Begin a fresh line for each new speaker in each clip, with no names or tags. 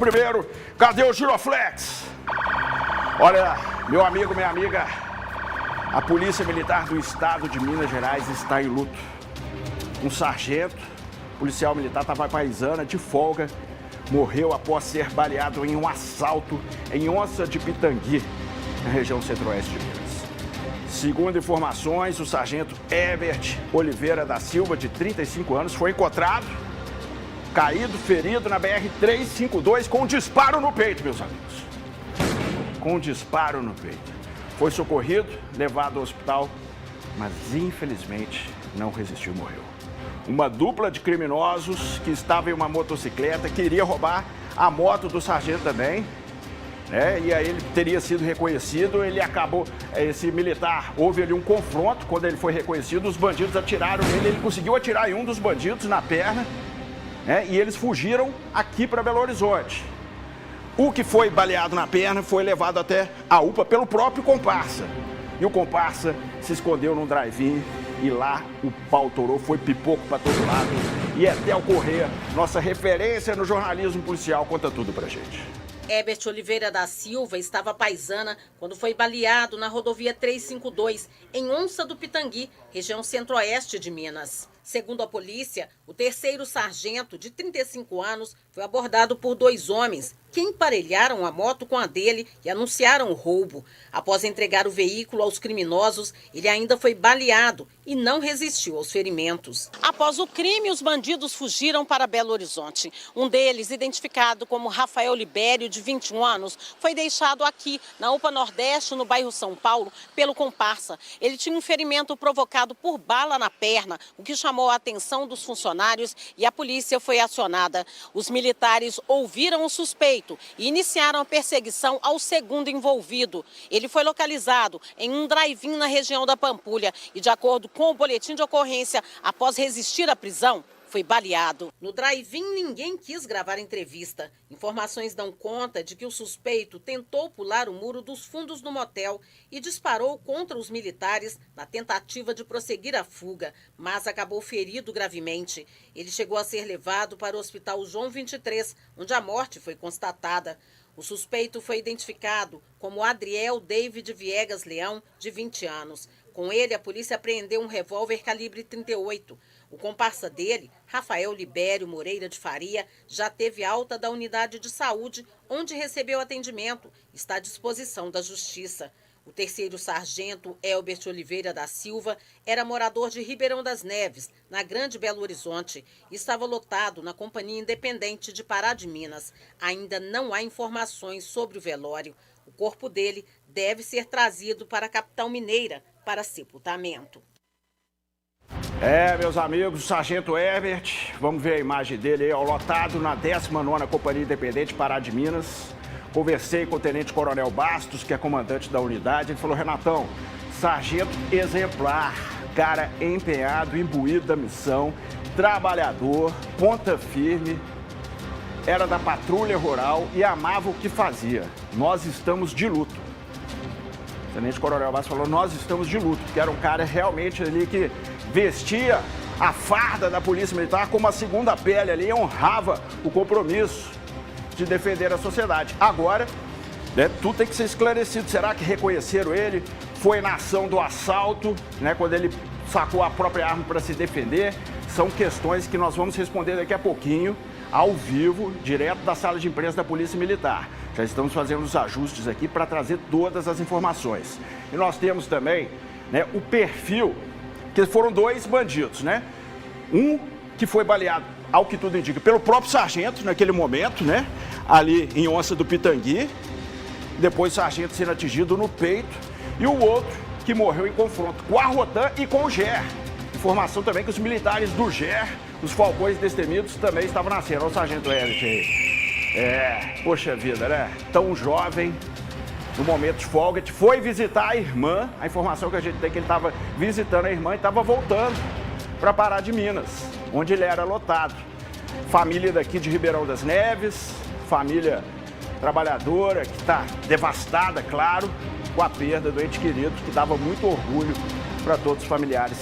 Primeiro, cadê o Giroflex? Olha, meu amigo, minha amiga, a Polícia Militar do Estado de Minas Gerais está em luto. Um sargento, policial militar, estava paisana, de folga, morreu após ser baleado em um assalto em Onça de Pitangui, na região centro-oeste de Minas. Segundo informações, o sargento Herbert Oliveira da Silva, de 35 anos, foi encontrado caído, ferido na BR-352 com um disparo no peito, meus amigos. Com um disparo no peito. Foi socorrido, levado ao hospital, mas infelizmente não resistiu e morreu. Uma dupla de criminosos que estava em uma motocicleta queria roubar a moto do sargento também, né? E aí ele teria sido reconhecido, ele acabou, esse militar, houve ali um confronto, quando ele foi reconhecido, os bandidos atiraram nele, ele conseguiu atirar em um dos bandidos na perna, e eles fugiram aqui para Belo Horizonte. O que foi baleado na perna foi levado até a UPA pelo próprio comparsa. E o comparsa se escondeu num drive-in e lá o pau torou, foi pipoco para todo lado. E até o Correia, nossa referência no jornalismo policial, conta tudo pra gente.
Herbert Oliveira da Silva estava paisana quando foi baleado na rodovia 352, em Onça do Pitangui, região centro-oeste de Minas. Segundo a polícia, o terceiro sargento, de 35 anos, foi abordado por dois homens que emparelharam a moto com a dele e anunciaram o roubo. Após entregar o veículo aos criminosos, ele ainda foi baleado e não resistiu aos ferimentos. Após o crime, os bandidos fugiram para Belo Horizonte. Um deles, identificado como Rafael Libério, de 21 anos, foi deixado aqui, na UPA Nordeste, no bairro São Paulo, pelo comparsa. Ele tinha um ferimento provocado por bala na perna, o que chamou a atenção dos funcionários e a polícia foi acionada. Os militares ouviram o suspeito e iniciaram a perseguição ao segundo envolvido. Ele foi localizado em um drive-in na região da Pampulha e, de acordo com o boletim de ocorrência, após resistir à prisão, foi baleado. No drive-in, ninguém quis gravar entrevista. Informações dão conta de que o suspeito tentou pular o muro dos fundos do motel e disparou contra os militares na tentativa de prosseguir a fuga, mas acabou ferido gravemente. Ele chegou a ser levado para o Hospital João 23, onde a morte foi constatada. O suspeito foi identificado como Adriel David Viegas Leão, de 20 anos. Com ele, a polícia apreendeu um revólver calibre 38. O comparsa dele, Rafael Libério Moreira de Faria, já teve alta da unidade de saúde, onde recebeu atendimento. Está à disposição da Justiça. O terceiro sargento, Herbert Oliveira da Silva, era morador de Ribeirão das Neves, na Grande Belo Horizonte, e estava lotado na Companhia Independente de Pará de Minas. Ainda não há informações sobre o velório. O corpo dele deve ser trazido para a capital mineira para sepultamento.
Meus amigos, o sargento Herbert, vamos ver a imagem dele aí, lotado na 19ª Companhia Independente Pará de Minas. Conversei com o Tenente Coronel Bastos, que é comandante da unidade. Ele falou: Renatão, sargento exemplar, cara empenhado, imbuído da missão, trabalhador, ponta firme, era da patrulha rural e amava o que fazia. Nós estamos de luto. O Tenente Coronel Bastos falou: nós estamos de luto, porque era um cara realmente ali que vestia a farda da Polícia Militar como a segunda pele ali, honrava o compromisso de defender a sociedade. Agora, tudo tem que ser esclarecido. Será que reconheceram ele? Foi na ação do assalto, quando ele sacou a própria arma para se defender? São questões que nós vamos responder daqui a pouquinho, ao vivo, direto da sala de imprensa da Polícia Militar. Já estamos fazendo os ajustes aqui para trazer todas as informações. E nós temos também o perfil, que foram dois bandidos, Um que foi baleado, ao que tudo indica, pelo próprio sargento naquele momento, ali em Onça do Pitangui. Depois o sargento sendo atingido no peito. E o outro que morreu em confronto com a Rotan e com o GER. Informação também que os militares do GER, os falcões destemidos, também estavam na cena. Olha o sargento Herbert aí. Poxa vida, Tão jovem, no momento de folga, foi visitar a irmã. A informação que a gente tem é que ele estava visitando a irmã e estava voltando para Pará de Minas, onde ele era lotado. Família daqui de Ribeirão das Neves, família trabalhadora que está devastada, claro, com a perda do ente querido, que dava muito orgulho para todos os familiares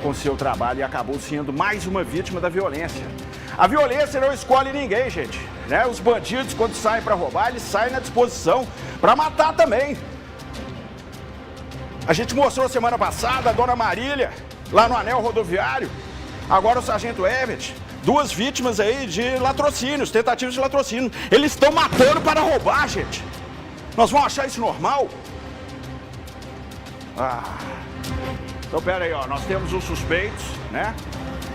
com seu trabalho e acabou sendo mais uma vítima da violência. A violência não escolhe ninguém, gente. Né? Os bandidos, quando saem para roubar, eles saem na disposição para matar também. A gente mostrou semana passada a dona Marília, lá no anel rodoviário. Agora o sargento Everett, 2 vítimas aí de latrocínios, tentativas de latrocínio. Eles estão matando para roubar, gente. Nós vamos achar isso normal? Então, pera aí, ó. Nós temos os suspeitos, né?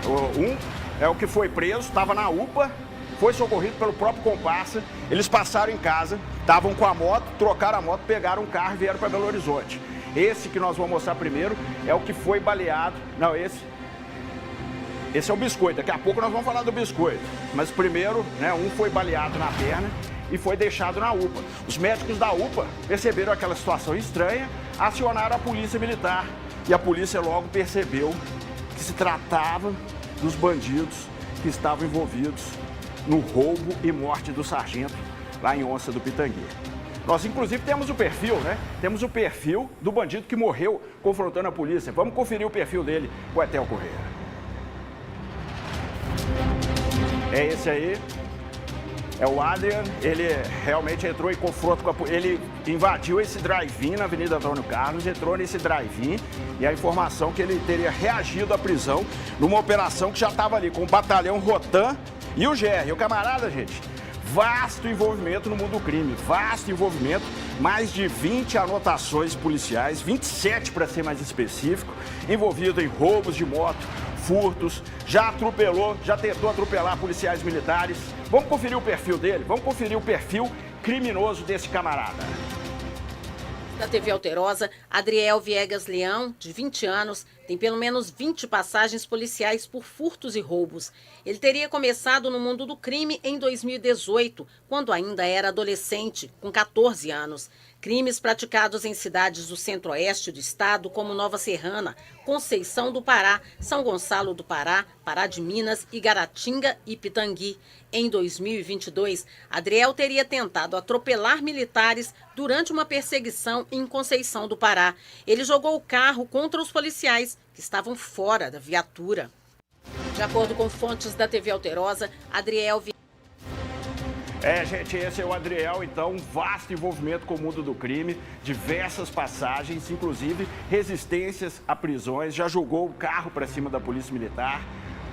Um é o que foi preso, estava na UPA, foi socorrido pelo próprio comparsa. Eles passaram em casa, estavam com a moto, trocaram a moto, pegaram um carro e vieram para Belo Horizonte. Esse que nós vamos mostrar primeiro é o que foi baleado. Não, esse é o biscoito. Daqui a pouco nós vamos falar do biscoito. Mas primeiro, né, um foi baleado na perna e foi deixado na UPA. Os médicos da UPA perceberam aquela situação estranha, acionaram a polícia militar. E a polícia logo percebeu que se tratava dos bandidos que estavam envolvidos no roubo e morte do sargento lá em Onça do Pitangui. Nós, inclusive, temos o perfil, né? Temos o perfil do bandido que morreu confrontando a polícia. Vamos conferir o perfil dele, o Etel Correia. É esse aí. É o Adrian. Ele realmente entrou em confronto com a polícia. Ele invadiu esse drive-in na Avenida Antônio Carlos, entrou nesse drive-in e a informação que ele teria reagido à prisão numa operação que já estava ali com o batalhão Rotan e o GR. O camarada, gente, vasto envolvimento no mundo do crime, vasto envolvimento, mais de 20 anotações policiais, 27 para ser mais específico, envolvido em roubos de moto, furtos, já atropelou, já tentou atropelar policiais militares. Vamos conferir o perfil dele, vamos conferir o perfil criminoso desse camarada.
Da TV Alterosa, Adriel Viegas Leão, de 20 anos, tem pelo menos 20 passagens policiais por furtos e roubos. Ele teria começado no mundo do crime em 2018, quando ainda era adolescente, com 14 anos. Crimes praticados em cidades do centro-oeste do estado, como Nova Serrana, Conceição do Pará, São Gonçalo do Pará, Pará de Minas, Igaratinga e Pitangui. Em 2022, Adriel teria tentado atropelar militares durante uma perseguição em Conceição do Pará. Ele jogou o carro contra os policiais, que estavam fora da viatura. De acordo com fontes da TV Alterosa, Adriel...
Gente, esse é o Adriel, então, um vasto envolvimento com o mundo do crime, diversas passagens, inclusive resistências a prisões, já jogou o carro para cima da polícia militar,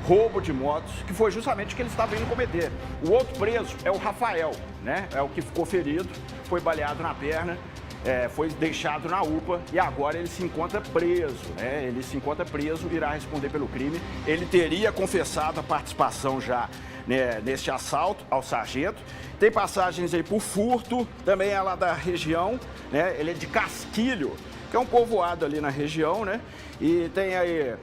roubo de motos, que foi justamente o que ele estava indo cometer. O outro preso é o Rafael, né? É o que ficou ferido, foi baleado na perna, foi deixado na UPA e agora ele se encontra preso, né? Ele se encontra preso, irá responder pelo crime. Ele teria confessado a participação já, né, neste assalto ao sargento. Tem passagens aí por furto, também é lá da região, né? Ele é de Casquilho, que é um povoado ali na região, né? E tem aí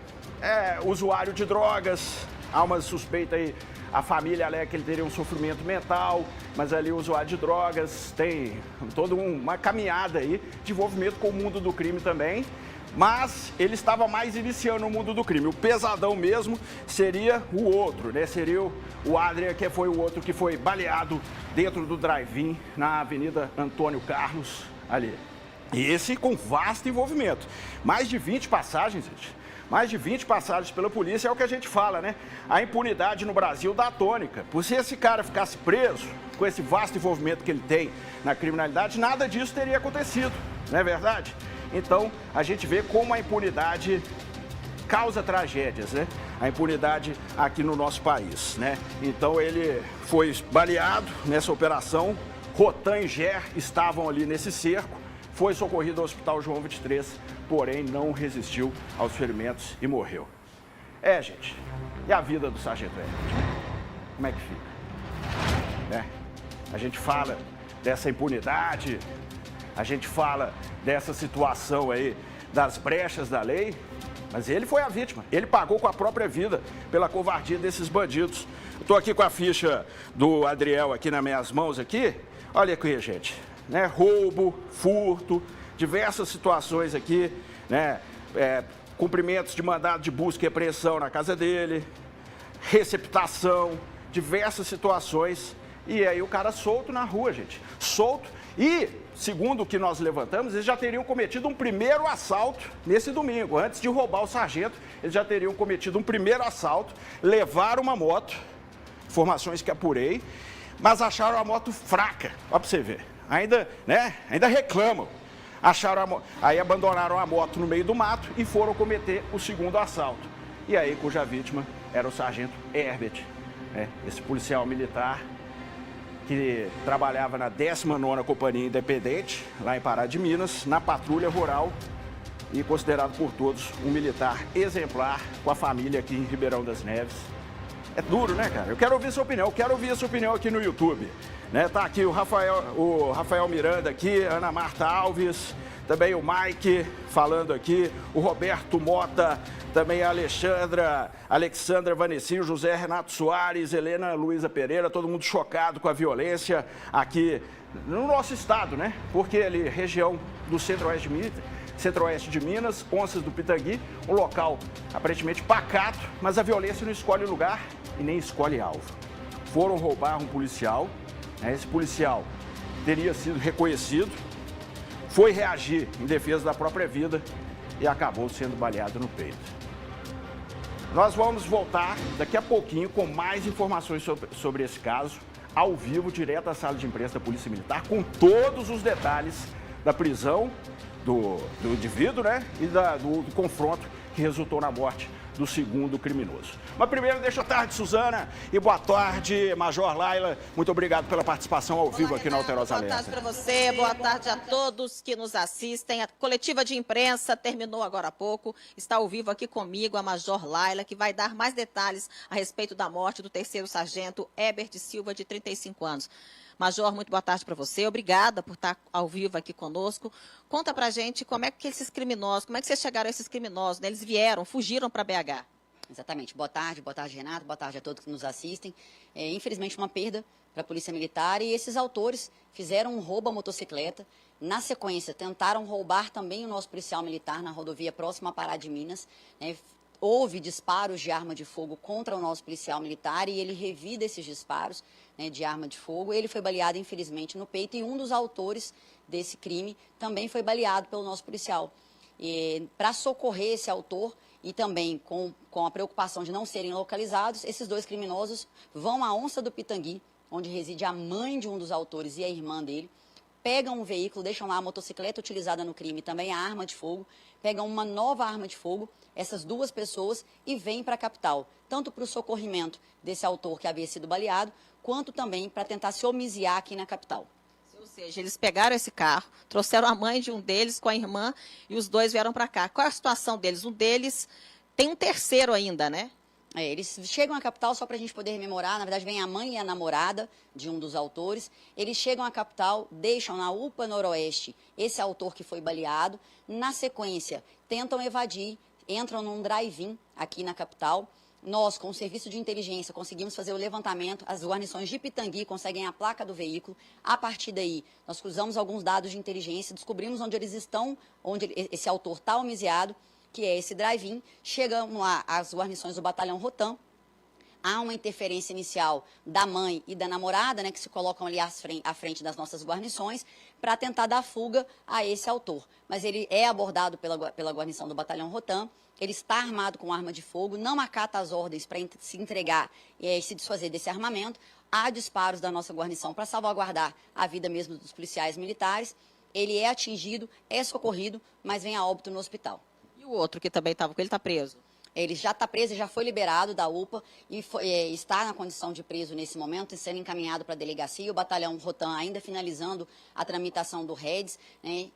usuário de drogas, há uma suspeita aí, a família alega que ele teria um sofrimento mental, mas ali o usuário de drogas, tem toda uma caminhada aí de envolvimento com o mundo do crime também. Mas ele estava mais iniciando o mundo do crime. O pesadão mesmo seria o outro, né? Seria o Adrian, que foi o outro que foi baleado dentro do drive-in na Avenida Antônio Carlos, ali. E esse com vasto envolvimento. Mais de 20 passagens, gente. Mais de 20 passagens pela polícia é o que a gente fala, né? A impunidade no Brasil dá tônica. Por se esse cara ficasse preso, com esse vasto envolvimento que ele tem na criminalidade, nada disso teria acontecido, não é verdade? Então, a gente vê como a impunidade causa tragédias, né? A impunidade aqui no nosso país, né? Então, ele foi baleado nessa operação. Rotan e Ger estavam ali nesse cerco. Foi socorrido ao Hospital João 23, porém não resistiu aos ferimentos e morreu. Gente, e a vida do sargento Everett? Como é que fica? Né? A gente fala dessa impunidade, a gente fala dessa situação aí das brechas da lei, mas ele foi a vítima. Ele pagou com a própria vida pela covardia desses bandidos. Estou aqui com a ficha do Adriel aqui nas minhas mãos aqui. Olha aqui, gente, né? Roubo, furto, diversas situações aqui, né? Cumprimentos de mandado de busca e apreensão na casa dele, receptação, diversas situações. E aí o cara solto na rua, gente. Solto. E, segundo o que nós levantamos, eles já teriam cometido um primeiro assalto nesse domingo. Antes de roubar o sargento, eles já teriam cometido um primeiro assalto, levaram uma moto, informações que apurei, mas acharam a moto fraca, ó pra você ver. Ainda, né, ainda reclamam. Aí abandonaram a moto no meio do mato e foram cometer o segundo assalto. E aí, cuja vítima era o sargento Herbert, né, esse policial militar que trabalhava na 19ª Companhia Independente, lá em Pará de Minas, na patrulha rural e considerado por todos um militar exemplar com a família aqui em Ribeirão das Neves. É duro, né, cara? Eu quero ouvir sua opinião, eu quero ouvir a sua opinião aqui no YouTube. Né? Tá aqui o Rafael Miranda aqui, Ana Marta Alves, também o Mike falando aqui, o Roberto Mota, também a Alexandra Vanessinho, José Renato Soares, Helena Luiza Pereira, todo mundo chocado com a violência aqui no nosso estado, né? Porque ali, região do centro-oeste de Minas, Onças do Pitangui, um local aparentemente pacato, mas a violência não escolhe lugar e nem escolhe alvo. Foram roubar um policial, né? Esse policial teria sido reconhecido, foi reagir em defesa da própria vida e acabou sendo baleado no peito. Nós vamos voltar daqui a pouquinho com mais informações sobre esse caso, ao vivo, direto à sala de imprensa da Polícia Militar, com todos os detalhes da prisão do indivíduo, né? E do confronto que resultou na morte do segundo criminoso. Mas primeiro, deixa eu tarde, Suzana, e boa tarde, Major Laila. Muito obrigado pela participação ao vivo aqui na Alterosa Alerta.
Boa tarde para você, boa tarde a todos que nos assistem. A coletiva de imprensa terminou agora há pouco. Está ao vivo aqui comigo a Major Laila, que vai dar mais detalhes a respeito da morte do terceiro sargento Herbert Silva, de 35 anos. Major, muito boa tarde para você. Obrigada por estar ao vivo aqui conosco. Conta pra gente como é que esses criminosos, como é que vocês chegaram a esses criminosos, né? Eles vieram, fugiram para BH.
Exatamente. Boa tarde, Renato, boa tarde a todos que nos assistem. Infelizmente, uma perda para a Polícia Militar, e esses autores fizeram um roubo à motocicleta. Na sequência, tentaram roubar também o nosso policial militar na rodovia próxima a Pará de Minas, né? Houve disparos de arma de fogo contra o nosso policial militar e ele revida esses disparos, né, de arma de fogo. Ele foi baleado, infelizmente, no peito, e um dos autores desse crime também foi baleado pelo nosso policial. Para socorrer esse autor e também com a preocupação de não serem localizados, esses dois criminosos vão à Onça do Pitangui, onde reside a mãe de um dos autores e a irmã dele, pegam um veículo, deixam lá a motocicleta utilizada no crime, também a arma de fogo, pegam uma nova arma de fogo, essas duas pessoas, e vêm para a capital, tanto para o socorrimento desse autor que havia sido baleado, quanto também para tentar se homiziar aqui na capital.
Ou seja, eles pegaram esse carro, trouxeram a mãe de um deles com a irmã e os dois vieram para cá. Qual é a situação deles? Um deles tem um terceiro ainda, né?
Eles chegam à capital, só para a gente poder rememorar, na verdade vem a mãe e a namorada de um dos autores. Eles chegam à capital, deixam na UPA Noroeste esse autor que foi baleado. Na sequência, tentam evadir, entram num drive-in aqui na capital. Nós, com o serviço de inteligência, conseguimos fazer o levantamento, as guarnições de Pitangui conseguem a placa do veículo. A partir daí, nós cruzamos alguns dados de inteligência, descobrimos onde eles estão, onde esse autor está homiziado, que é esse drive-in. Chegamos lá às guarnições do Batalhão Rotam. Há uma interferência inicial da mãe e da namorada, né, que se colocam ali à frente das nossas guarnições, para tentar dar fuga a esse autor. Mas ele é abordado pela guarnição do Batalhão Rotam. Ele está armado com arma de fogo, não acata as ordens para se entregar e se desfazer desse armamento. Há disparos da nossa guarnição para salvaguardar a vida mesmo dos policiais militares. Ele é atingido, é socorrido, mas vem a óbito no hospital.
E o outro que também estava com ele está preso?
Ele já está preso, já foi liberado da UPA e está na condição de preso nesse momento, sendo encaminhado para a delegacia. O Batalhão Rotam ainda finalizando a tramitação do REDS, né?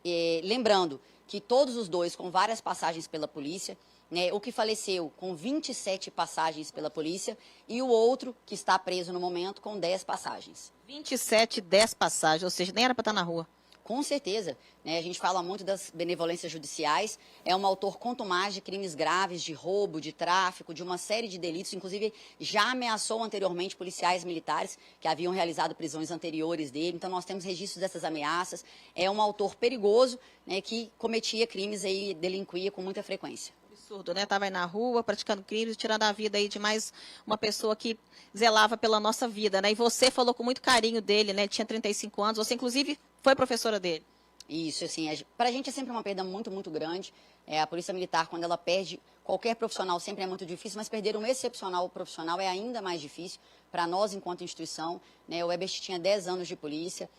Lembrando que todos os dois com várias passagens pela polícia, né? O que faleceu com 27 passagens pela polícia e o outro que está preso no momento com 10 passagens.
27, 10 passagens, ou seja, nem era para estar na rua.
Com certeza, né? A gente fala muito das benevolências judiciais, é um autor contumaz de crimes graves, de roubo, de tráfico, de uma série de delitos, inclusive já ameaçou anteriormente policiais militares que haviam realizado prisões anteriores dele, então nós temos registros dessas ameaças. É um autor perigoso, né, que cometia crimes e delinquia com muita frequência.
Absurdo, né? Estava aí na rua praticando crimes, tirando a vida aí de mais uma pessoa que zelava pela nossa vida, né? E você falou com muito carinho dele, né? Ele tinha 35 anos, você inclusive foi professora dele.
Isso, assim, para a gente é sempre uma perda muito, muito grande. A Polícia Militar, quando ela perde qualquer profissional, sempre é muito difícil, mas perder um excepcional profissional é ainda mais difícil para nós, enquanto instituição. Né? O Ebert tinha 10 anos de polícia,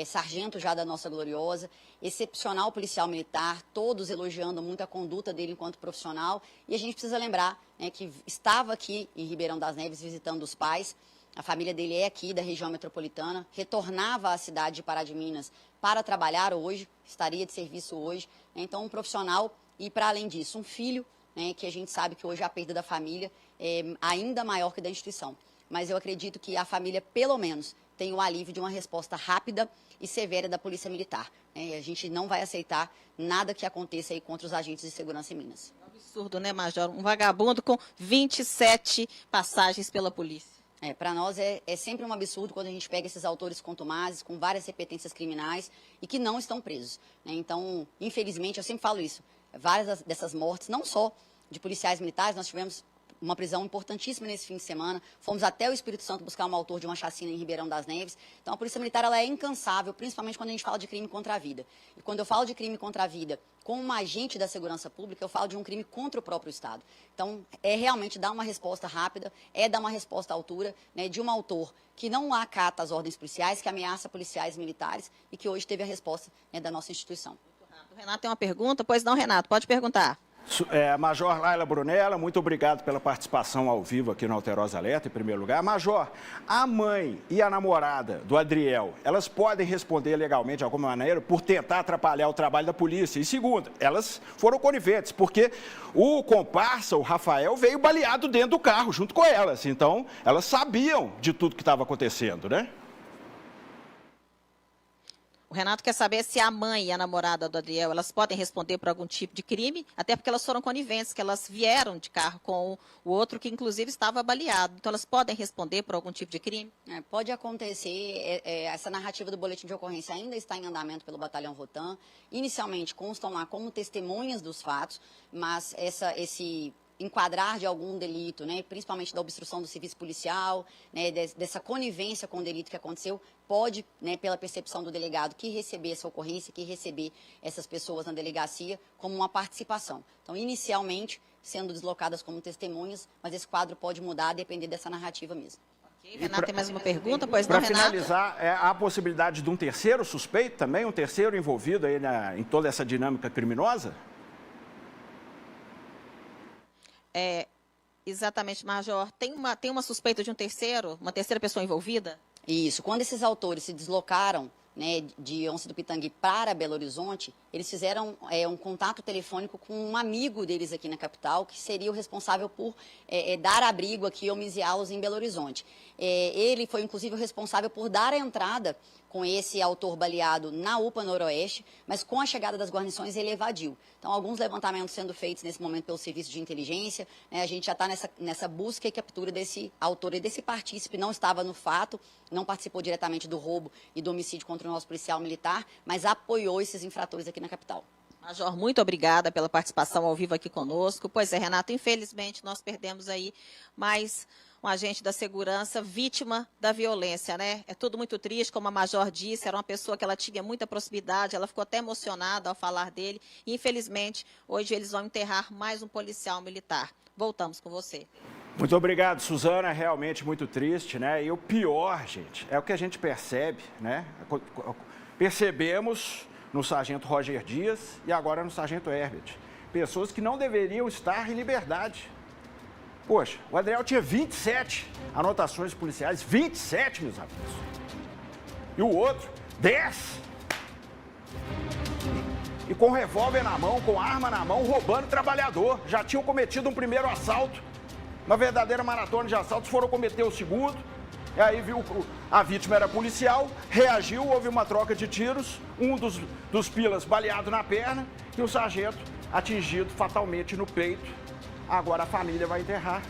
sargento já da nossa gloriosa, excepcional policial militar, todos elogiando muito a conduta dele enquanto profissional. E a gente precisa lembrar, né, que estava aqui em Ribeirão das Neves visitando os pais. A família dele é aqui da região metropolitana, retornava à cidade de Pará de Minas para trabalhar hoje, estaria de serviço hoje. Então, um profissional e, para além disso, um filho, né, que a gente sabe que hoje a perda da família é ainda maior que da instituição. Mas eu acredito que a família, pelo menos, tem o alívio de uma resposta rápida e severa da Polícia Militar. Né? A gente não vai aceitar nada que aconteça aí contra os agentes de segurança em Minas.
Absurdo, né, Major? Um vagabundo com 27 passagens pela polícia.
Para nós é sempre um absurdo quando a gente pega esses autores contumazes, com várias repetências criminais e que não estão presos. Né? Então, infelizmente, eu sempre falo isso, várias dessas mortes, não só de policiais militares, nós tivemos uma prisão importantíssima nesse fim de semana, fomos até o Espírito Santo buscar um autor de uma chacina em Ribeirão das Neves. Então, a Polícia Militar ela é incansável, principalmente quando a gente fala de crime contra a vida. E quando eu falo de crime contra a vida com um agente da segurança pública, eu falo de um crime contra o próprio Estado. Então, é realmente dar uma resposta rápida, dar uma resposta à altura, né, de um autor que não acata as ordens policiais, que ameaça policiais militares e que hoje teve a resposta, né, da nossa instituição.
O Renato tem uma pergunta? Pois não, Renato, pode perguntar.
Major Laila Brunella, muito obrigado pela participação ao vivo aqui no Alterosa Alerta, em primeiro lugar. Major, a mãe e a namorada do Adriel, elas podem responder legalmente de alguma maneira por tentar atrapalhar o trabalho da polícia? E segundo, elas foram coniventes, porque o comparsa, o Rafael, veio baleado dentro do carro junto com elas. Então, elas sabiam de tudo que estava acontecendo, né?
O Renato quer saber se a mãe e a namorada do Adriel, elas podem responder por algum tipo de crime, até porque elas foram coniventes, que elas vieram de carro com o outro que, inclusive, estava baleado. Então, elas podem responder por algum tipo de crime?
Pode acontecer. Essa narrativa do boletim de ocorrência ainda está em andamento pelo Batalhão Rotam. Inicialmente, constam lá como testemunhas dos fatos, mas esse enquadrar de algum delito, né, principalmente da obstrução do serviço policial, né, dessa conivência com o delito que aconteceu, pode, né, pela percepção do delegado que receber essa ocorrência, que receber essas pessoas na delegacia como uma participação. Então, inicialmente, sendo deslocadas como testemunhas, mas esse quadro pode mudar a depender dessa narrativa mesmo.
Okay. Renato, tem mais uma pergunta? Pois não, Renato?
Para finalizar, há a possibilidade de um terceiro suspeito também, um terceiro envolvido aí em toda essa dinâmica criminosa?
Exatamente, Major. Tem uma suspeita de uma terceira pessoa envolvida?
Isso. Quando esses autores se deslocaram, né, de Onça do Pitangui para Belo Horizonte, eles fizeram um contato telefônico com um amigo deles aqui na capital, que seria o responsável por dar abrigo aqui e homiziá-los em Belo Horizonte. Ele foi, inclusive, o responsável por dar a entrada com esse autor baleado na UPA Noroeste, mas com a chegada das guarnições ele evadiu. Então, alguns levantamentos sendo feitos nesse momento pelo Serviço de Inteligência, né, a gente já está nessa busca e captura desse autor e desse partícipe, não estava no fato, não participou diretamente do roubo e do homicídio contra o nosso policial militar, mas apoiou esses infratores aqui na capital.
Major, muito obrigada pela participação ao vivo aqui conosco. Pois é, Renato, infelizmente nós perdemos aí mais um agente da segurança vítima da violência, né? É tudo muito triste, como a Major disse, era uma pessoa que ela tinha muita proximidade, ela ficou até emocionada ao falar dele. E, infelizmente, hoje eles vão enterrar mais um policial militar. Voltamos com você.
Muito obrigado, Suzana. É realmente muito triste, né? E o pior, gente, é o que a gente percebe, né? Percebemos no sargento Roger Dias e agora no sargento Herbert. Pessoas que não deveriam estar em liberdade. Poxa, o Adriel tinha 27 anotações policiais, 27, meus amigos. E o outro, 10. E com revólver na mão, com arma na mão, roubando trabalhador. Já tinham cometido um primeiro assalto. Uma verdadeira maratona de assaltos, foram cometer o segundo. E aí viu que a vítima era policial, reagiu, houve uma troca de tiros. Um dos pilas baleado na perna e o sargento atingido fatalmente no peito. Agora a família vai enterrar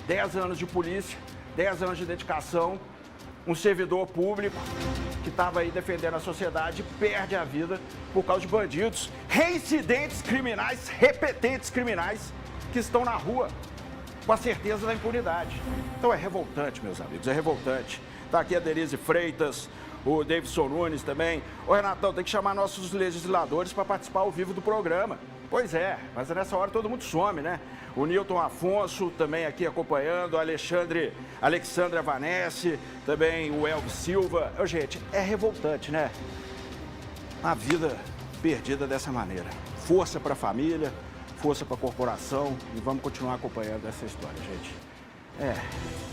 10 anos de polícia, 10 anos de dedicação, um servidor público que estava aí defendendo a sociedade perde a vida por causa de bandidos, reincidentes criminais, repetentes criminais que estão na rua com a certeza da impunidade. Então é revoltante, meus amigos, é revoltante. Está aqui a Denise Freitas, o Davidson Nunes também. Ô, Renatão, tem que chamar nossos legisladores para participar ao vivo do programa. Pois é, mas nessa hora todo mundo some, né? O Nilton Afonso também aqui acompanhando, o Alexandra Vanesse, também o Elvis Silva. Ô, gente, é revoltante, né? A vida perdida dessa maneira. Força para a família, força para a corporação e vamos continuar acompanhando essa história, gente.